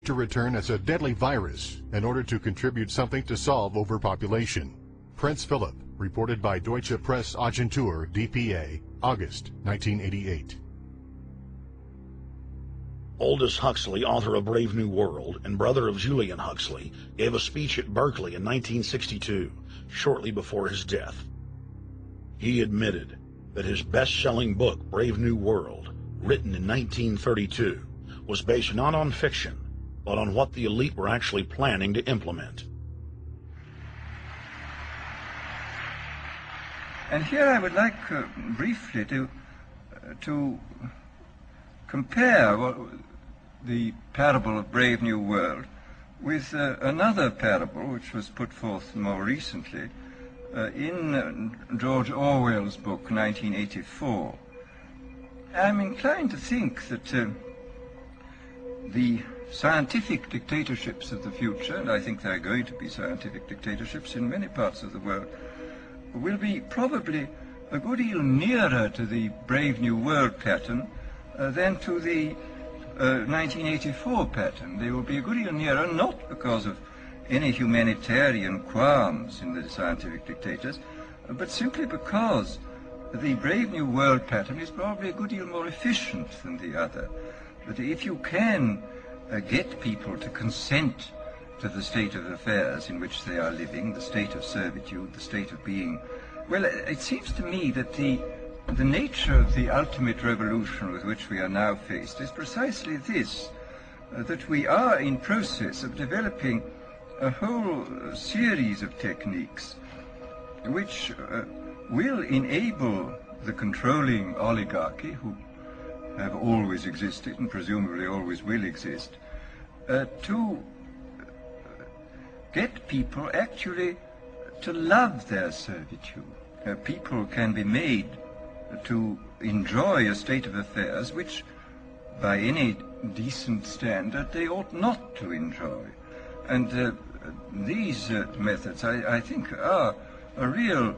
to return as a deadly virus in order to contribute something to solve overpopulation. Prince Philip, reported by Deutsche Presseagentur DPA, August 1988. Aldous Huxley, author of Brave New World and brother of Julian Huxley, gave a speech at Berkeley in 1962, shortly before his death. He admitted that his best-selling book, Brave New World, written in 1932, was based not on fiction, but on what the elite were actually planning to implement. And here I would like briefly to compare the parable of Brave New World with another parable which was put forth more recently in George Orwell's book 1984. I'm inclined to think that the scientific dictatorships of the future, and I think there are going to be scientific dictatorships in many parts of the world, will be probably a good deal nearer to the Brave New World pattern than to the 1984 pattern. They will be a good deal nearer, not because of any humanitarian qualms in the scientific dictators, but simply because the Brave New World pattern is probably a good deal more efficient than the other. But if you can get people to consent to the state of affairs in which they are living, the state of servitude, the state of being, well, it seems to me that the nature of the ultimate revolution with which we are now faced is precisely this, that we are in process of developing a whole series of techniques which will enable the controlling oligarchy, who have always existed and presumably always will exist, to get people actually to love their servitude. People can be made to enjoy a state of affairs which, by any decent standard, they ought not to enjoy. And these methods, I think, are a real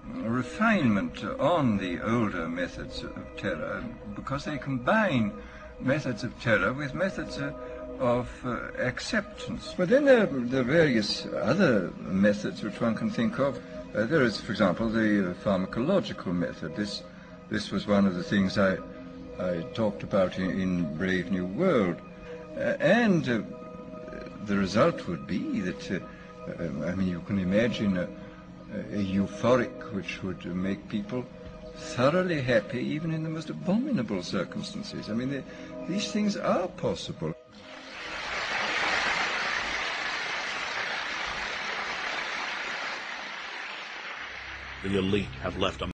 refinement on the older methods of terror, because they combine methods of terror with methods of acceptance. But then there are various other methods which one can think of. There is, for example, the pharmacological method. This was one of the things I talked about in Brave New World. And the result would be that, I mean, you can imagine a euphoric which would make people thoroughly happy even in the most abominable circumstances. I mean, these things are possible. The elite have left a